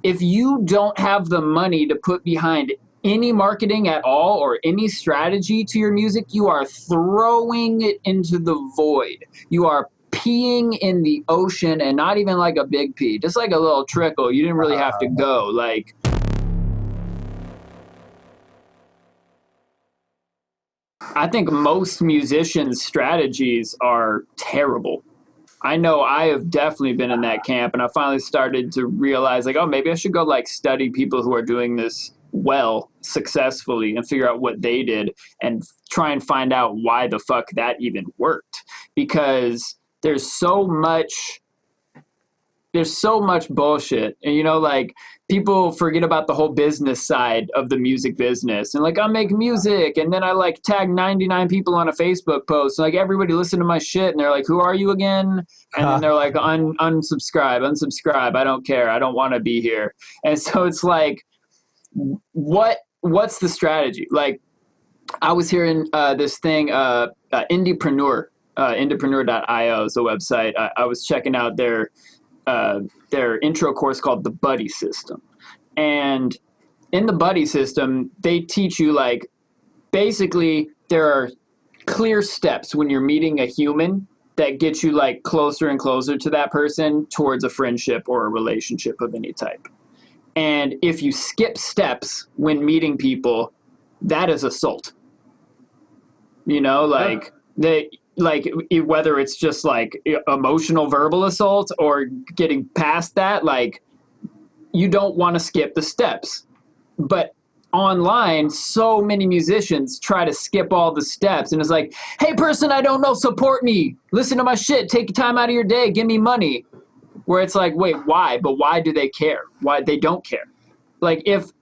if you don't have the money to put behind any marketing at all or any strategy to your music, you are throwing it into the void. You are peeing in the ocean, and not even like a big pee, just like a little trickle. You didn't really have to go. Like, I think most musicians' strategies are terrible. I know I have definitely been in that camp, and I finally started to realize, like, oh, maybe I should go like study people who are doing this well, successfully, and figure out what they did and try and find out why the fuck that even worked. Because there's so much bullshit. And, you know, like, people forget about the whole business side of the music business. And like, I make music, and then I like tag 99 people on a Facebook post. And, like, everybody listen to my shit, and they're like, who are you again? And then they're like, unsubscribe. I don't care. I don't want to be here. And so it's like, what's the strategy? Like, I was hearing this thing, Indiepreneur, indiepreneur.io is the website. I was checking out their intro course called the Buddy System. And in the Buddy System, they teach you, like, basically there are clear steps when you're meeting a human that get you, like, closer and closer to that person towards a friendship or a relationship of any type. And if you skip steps when meeting people, that is assault. You know, like, whether it's just like emotional verbal assault or getting past that, like, you don't want to skip the steps. But online, so many musicians try to skip all the steps, and it's like, hey, person I don't know, support me, listen to my shit, take time out of your day, give me money. Where it's like, wait, why? But why do they care? Why? They don't care. Like, if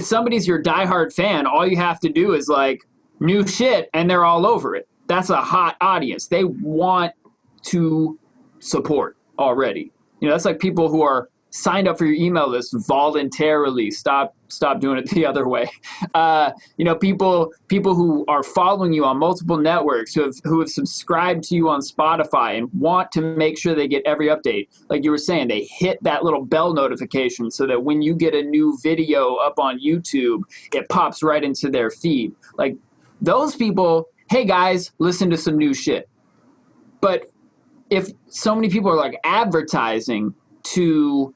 somebody's your diehard fan, all you have to do is like new shit, and they're all over it. That's a hot audience. They want to support already. You know, that's like people who are signed up for your email list voluntarily. Stop doing it the other way. You know, people who are following you on multiple networks, who have subscribed to you on Spotify and want to make sure they get every update. Like you were saying, they hit that little bell notification so that when you get a new video up on YouTube, it pops right into their feed. Like, those people, hey guys, listen to some new shit. But if so many people are like advertising to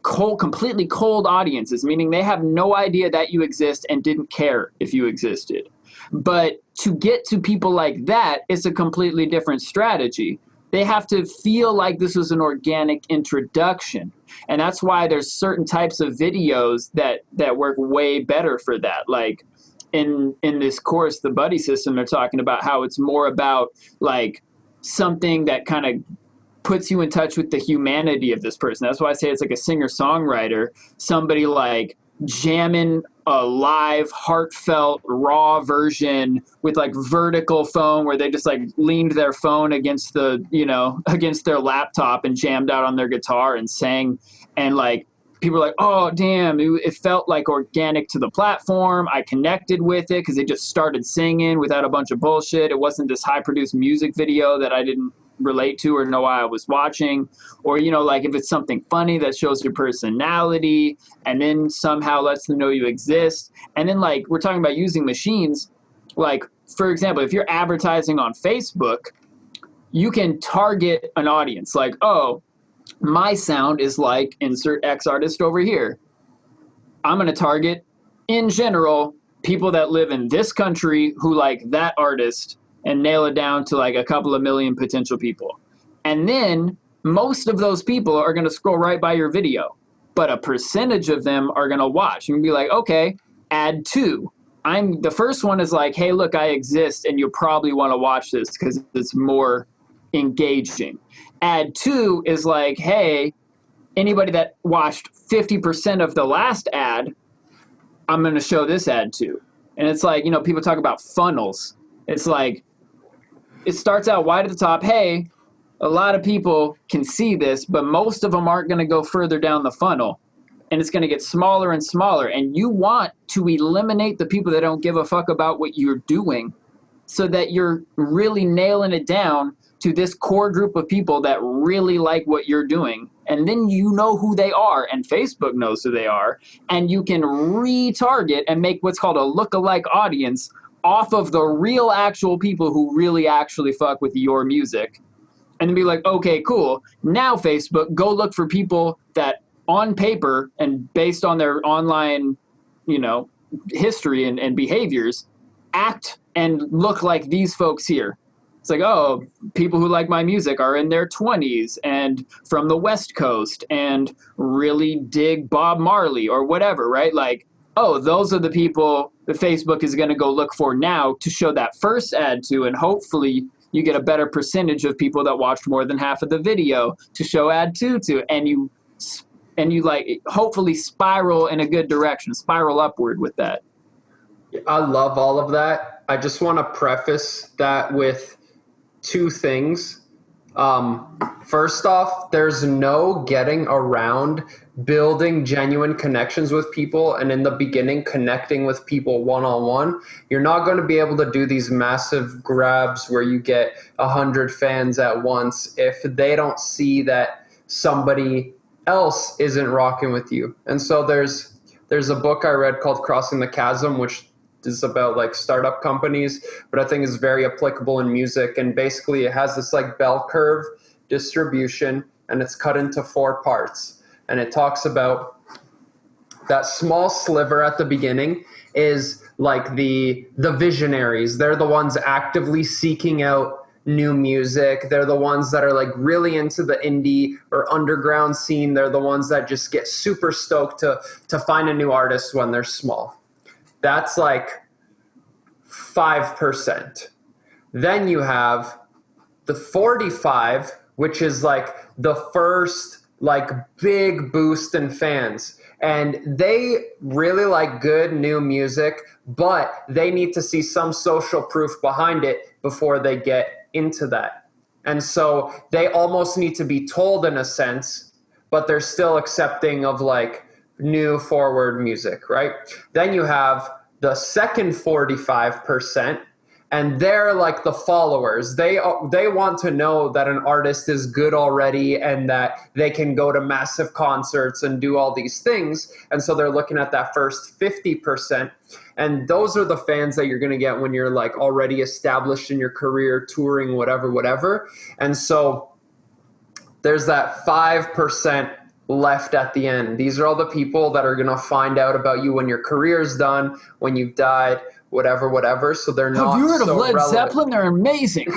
completely cold audiences, meaning they have no idea that you exist and didn't care if you existed. But to get to people like that, it's a completely different strategy. They have to feel like this was an organic introduction. And that's why there's certain types of videos that work way better for that. Like in this course, the Buddy System, they're talking about how it's more about like something that kind of puts you in touch with the humanity of this person. That's why I say it's like a singer-songwriter, somebody like jamming a live, heartfelt, raw version with like vertical phone where they just like leaned their phone against against their laptop and jammed out on their guitar and sang. And like, people are like, oh, damn, it felt like organic to the platform. I connected with it because they just started singing without a bunch of bullshit. It wasn't this high-produced music video that I didn't relate to or know I was watching. Or, you know, like if it's something funny that shows your personality and then somehow lets them know you exist. And then, like, we're talking about using machines. Like, for example, if you're advertising on Facebook, you can target an audience. Like, oh, my sound is like insert X artist over here. I'm going to target, in general, people that live in this country who like that artist and nail it down to like a couple of million potential people. And then most of those people are going to scroll right by your video, but a percentage of them are going to watch. You can be like, okay, add two. The first one is like, hey, look, I exist, and you'll probably want to watch this because it's more engaging. Add two is like, hey, anybody that watched 50% of the last ad, I'm going to show this ad to. And it's like, you know, people talk about funnels. It's like, it starts out wide at the top. Hey, a lot of people can see this, but most of them aren't going to go further down the funnel. And it's going to get smaller and smaller. And you want to eliminate the people that don't give a fuck about what you're doing so that you're really nailing it down to this core group of people that really like what you're doing. And then you know who they are, and Facebook knows who they are, and you can retarget and make what's called a lookalike audience off of the real actual people who really actually fuck with your music. And then be like, okay, cool. Now Facebook, go look for people that on paper and based on their online, history and behaviors, act and look like these folks here. It's like, oh, people who like my music are in their 20s and from the West Coast and really dig Bob Marley or whatever, right? Like, oh, those are the people that Facebook is going to go look for now to show that first ad to, and hopefully you get a better percentage of people that watched more than half of the video to show ad two to, and you like hopefully spiral in a good direction, spiral upward with that. I love all of that. I just want to preface that with two things. First off, there's no getting around building genuine connections with people, and in the beginning connecting with people one-on-one. You're not going to be able to do these massive grabs where you get 100 fans at once if they don't see that somebody else isn't rocking with you. And so there's a book I read called Crossing the Chasm, which is about like startup companies, but I think is very applicable in music. And basically it has this like bell curve distribution, and it's cut into 4 parts. And it talks about that small sliver at the beginning is like the visionaries. They're the ones actively seeking out new music. They're the ones that are like really into the indie or underground scene. They're the ones that just get super stoked to find a new artist when they're small. That's like 5%. Then you have the 45, which is like the first like big boost in fans. And they really like good new music, but they need to see some social proof behind it before they get into that. And so they almost need to be told in a sense, but they're still accepting of like new forward music, right? Then you have the second 45%, and they're like the followers. They want to know that an artist is good already and that they can go to massive concerts and do all these things. And so they're looking at that first 50%. And those are the fans that you're going to get when you're like already established in your career, touring, whatever. And so there's that 5% left at the end. These are all the people that are going to find out about you when your career's done, when you've died, whatever. So they're not. Have you heard of Led relevant. Zeppelin? They're amazing.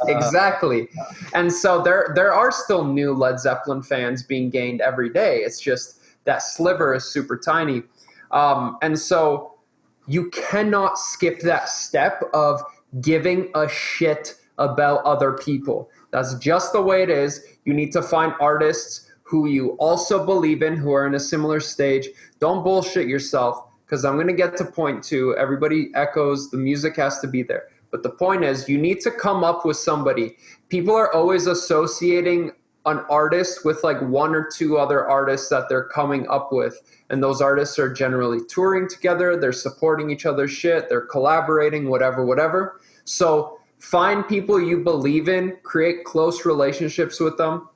Exactly. And so there are still new Led Zeppelin fans being gained every day. It's just that sliver is super tiny. And so you cannot skip that step of giving a shit about other people. That's just the way it is. You need to find artists who you also believe in, who are in a similar stage. Don't bullshit yourself, because I'm going to get to point 2. Everybody echoes the music has to be there. But the point is, you need to come up with somebody. People are always associating an artist with like 1 or 2 other artists that they're coming up with. And those artists are generally touring together. They're supporting each other's shit. They're collaborating, whatever. So find people you believe in, create close relationships with them,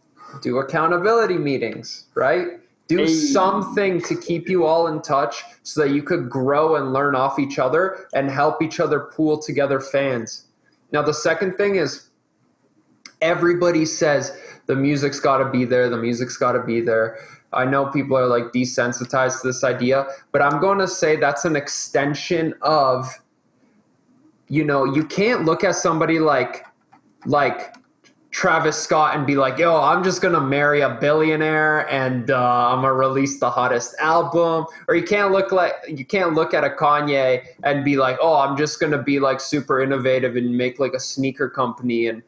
do accountability meetings, right? Do something to keep you all in touch so that you could grow and learn off each other and help each other pool together fans. Now, the second thing is everybody says the music's got to be there. The music's got to be there. I know people are like desensitized to this idea, but I'm going to say that's an extension of, you can't look at somebody like Travis Scott and be like, yo, I'm just going to marry a billionaire and I'm going to release the hottest album. Or you can't look at a Kanye and be like, oh, I'm just going to be like super innovative and make like a sneaker company and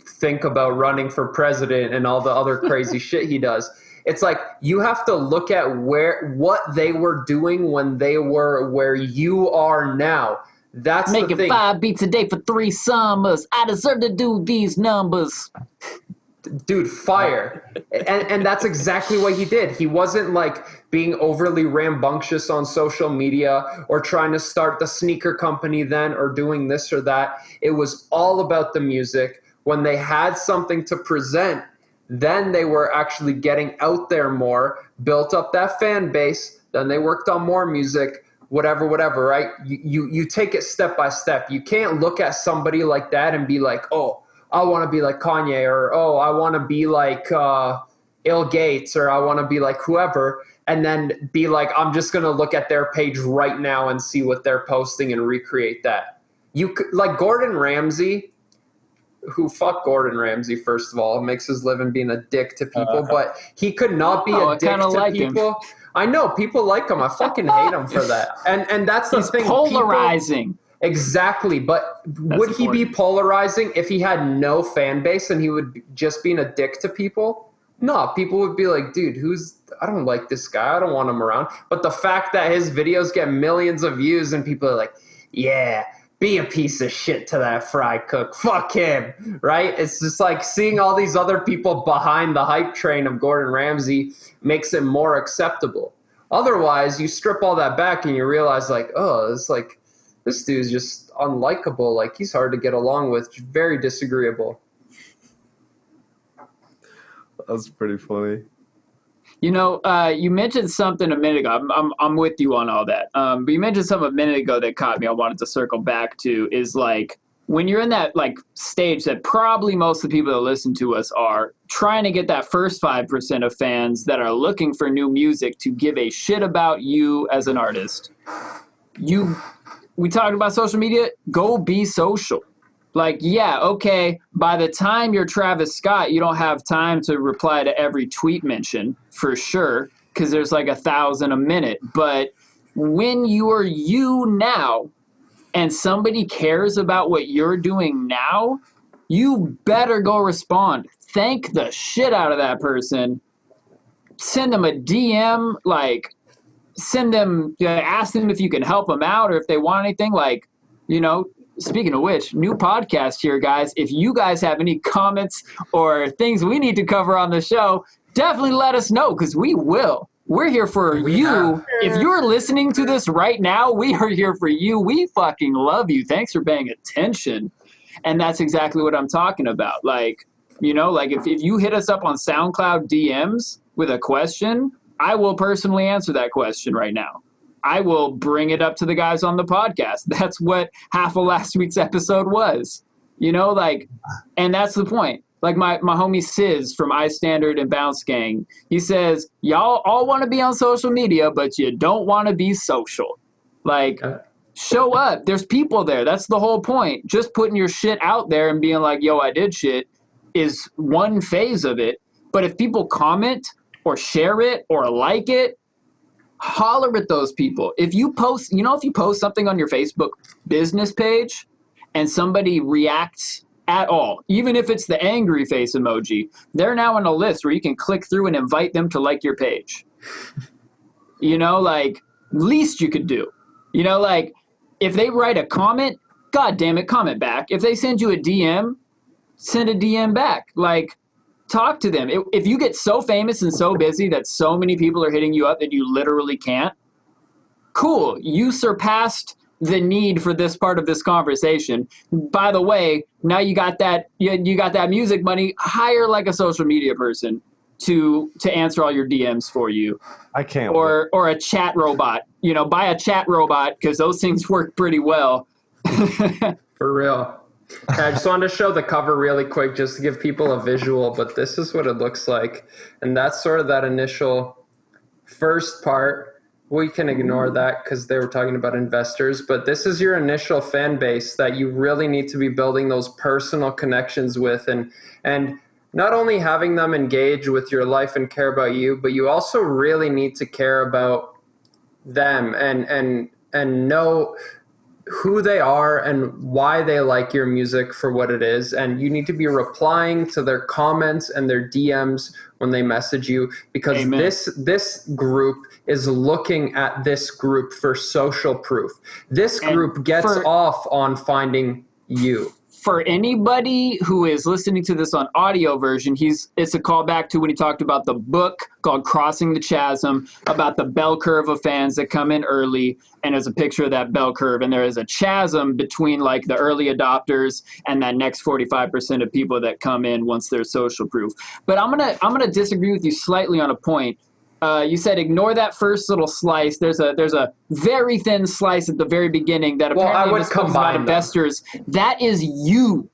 think about running for president and all the other crazy shit he does. It's like you have to look at what they were doing when they were where you are now. That's making the thing. 5 beats a day for 3 summers. I deserve to do these numbers. Dude, fire. And that's exactly what he did. He wasn't like being overly rambunctious on social media or trying to start the sneaker company then or doing this or that. It was all about the music. when they had something to present, then they were actually getting out there more, built up that fan base, then they worked on more music, whatever, right? You take it step by step. You can't look at somebody like that and be like, oh, I want to be like Kanye, or oh, I want to be like ill.Gates, or I want to be like whoever, and then be like, I'm just going to look at their page right now and see what they're posting and recreate that. Like Gordon Ramsay, who fuck Gordon Ramsay, first of all, makes his living being a dick to people, but he could not be a dick to like people. Him. I know people like him. I fucking hate him for that. And that's the thing. Polarizing. Exactly. But would he be polarizing if he had no fan base and he would just being a dick to people? No, people would be like, dude, I don't like this guy. I don't want him around. But the fact that his videos get millions of views and people are like, yeah, be a piece of shit to that fry cook. Fuck him, right? It's just like seeing all these other people behind the hype train of Gordon Ramsay makes it more acceptable. Otherwise, you strip all that back and you realize like, oh, it's like this dude's just unlikable. Like he's hard to get along with, very disagreeable. That's pretty funny. You know, you mentioned something a minute ago. I'm with you on all that. But you mentioned something a minute ago that caught me. I wanted to circle back to is like when you're in that like stage that probably most of the people that listen to us are trying to get that first 5% of fans that are looking for new music to give a shit about you as an artist. We talked about social media. Go be social. Like, yeah, okay, by the time you're Travis Scott, you don't have time to reply to every tweet mention, for sure, because there's like 1,000 a minute. But when you're you now and somebody cares about what you're doing now, you better go respond. Thank the shit out of that person. Send them a DM, like, ask them if you can help them out or if they want anything, like, you know. Speaking of which, new podcast here, guys. If you guys have any comments or things we need to cover on the show, definitely let us know because we will. We're here for you. If you're listening to this right now, we are here for you. We fucking love you. Thanks for paying attention. And that's exactly what I'm talking about. Like, you know, like if you hit us up on SoundCloud DMs with a question, I will personally answer that question right now. I will bring it up to the guys on the podcast. That's what half of last week's episode was, you know, like, and that's the point. Like my homie Sizz from iStandard and Bounce Gang, he says, y'all all want to be on social media, but you don't want to be social. Like, show up. There's people there. That's the whole point. Just putting your shit out there and being like, yo, I did shit is one phase of it. But if people comment or share it or like it, holler at those people. If you post, you know, if you post something on your Facebook business page and somebody reacts at all, even if it's the angry face emoji, they're now on a list where you can click through and invite them to like your page. You know, like, least you could do. You know, like, if they write a comment, God damn it, comment back. If they send you a DM, send a DM back. Like, talk to them. If you get so famous and so busy that so many people are hitting you up that you literally can't, cool. You surpassed the need for this part of this conversation. By the way, now you got that music money. Hire like a social media person to answer all your DMs for you. I can't. Or a chat robot. You know, buy a chat robot because those things work pretty well. For real. I just wanted to show the cover really quick just to give people a visual, but this is what it looks like. And that's sort of that initial first part. We can ignore that because they were talking about investors, but this is your initial fan base that you really need to be building those personal connections with and not only having them engage with your life and care about you, but you also really need to care about them and know who they are and why they like your music for what it is. And you need to be replying to their comments and their DMs when they message you, because Amen. This group is looking at this group for social proof. This group gets off on finding you. for anybody who is listening to this on audio version, it's a callback to when he talked about the book called Crossing the Chasm, about the bell curve of fans that come in early, and there's a picture of that bell curve, and there is a chasm between like the early adopters and that next 45% of people that come in once they're social proof. But I'm gonna disagree with you slightly on a point. You said ignore that first little slice. There's a very thin slice at the very beginning that apparently talks about investors. That is you.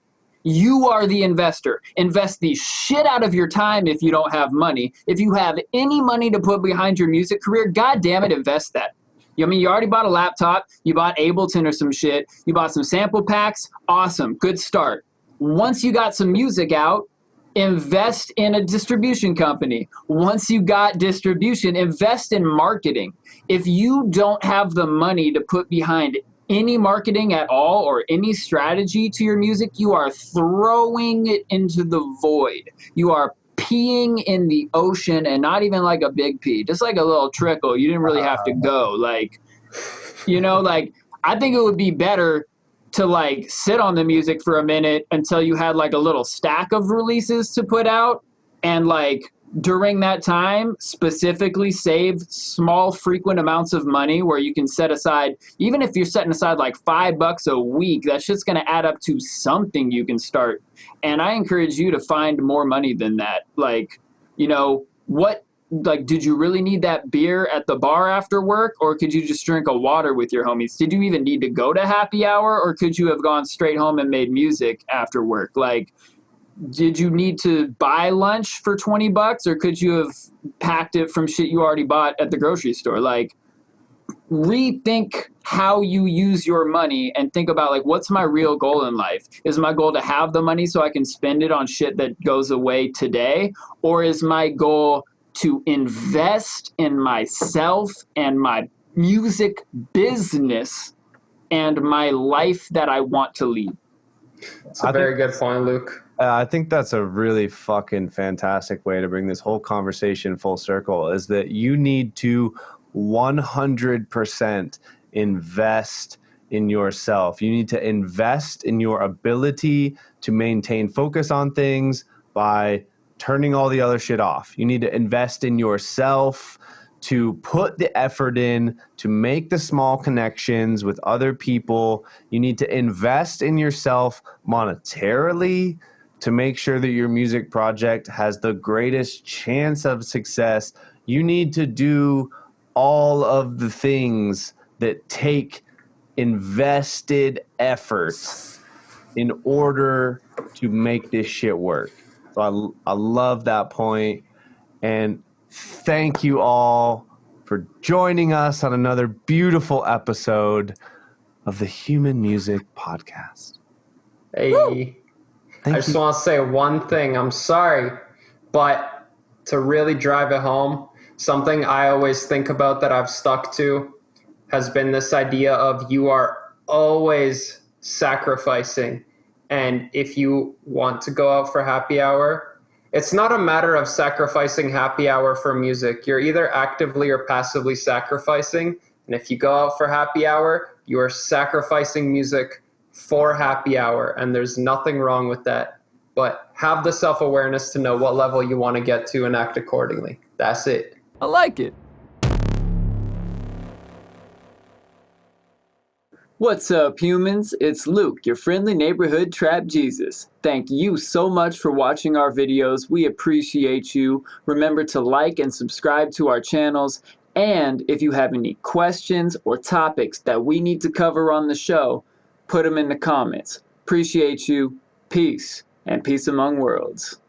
You are the investor. Invest the shit out of your time if you don't have money. If you have any money to put behind your music career, God damn it, invest that. I mean, you already bought a laptop. You bought Ableton or some shit. You bought some sample packs. Awesome. Good start. Once you got some music out, invest in a distribution company. Once you got distribution, invest in marketing. If you don't have the money to put behind any marketing at all or any strategy to your music, you are throwing it into the void. You are peeing in the ocean, and not even like a big pee, just like a little trickle. You didn't really have to go. Like, I think it would be better to like sit on the music for a minute until you had like a little stack of releases to put out, and like during that time specifically save small frequent amounts of money where you can set aside, even if you're setting aside like $5 a week, that's just going to add up to something you can start. And I encourage you to find more money than that. Like, did you really need that beer at the bar after work, or could you just drink a water with your homies? Did you even need to go to happy hour, or could you have gone straight home and made music after work? Like, did you need to buy lunch for $20, or could you have packed it from shit you already bought at the grocery store? Like, rethink how you use your money and think about like, what's my real goal in life? Is my goal to have the money so I can spend it on shit that goes away today? Or is my goal to invest in myself and my music business and my life that I want to lead? It's a very good point, Luke. I think that's a really fucking fantastic way to bring this whole conversation full circle, is that you need to 100% invest in yourself. You need to invest in your ability to maintain focus on things by turning all the other shit off. You need to invest in yourself to put the effort in, to make the small connections with other people. You need to invest in yourself monetarily to make sure that your music project has the greatest chance of success. You need to do all of the things that take invested effort in order to make this shit work. So I love that point. And thank you all for joining us on another beautiful episode of the Human Music Podcast. Hey, I just want to say one thing. I'm sorry, but to really drive it home, something I always think about that I've stuck to has been this idea of you are always sacrificing. And if you want to go out for happy hour, it's not a matter of sacrificing happy hour for music. You're either actively or passively sacrificing. And if you go out for happy hour, you are sacrificing music for happy hour. And there's nothing wrong with that. But have the self-awareness to know what level you want to get to and act accordingly. That's it. I like it. What's up, humans? It's Luke, your friendly neighborhood trap Jesus. Thank you so much for watching our videos. We appreciate you. Remember to like and subscribe to our channels. And if you have any questions or topics that we need to cover on the show, put them in the comments. Appreciate you. Peace, and peace among worlds.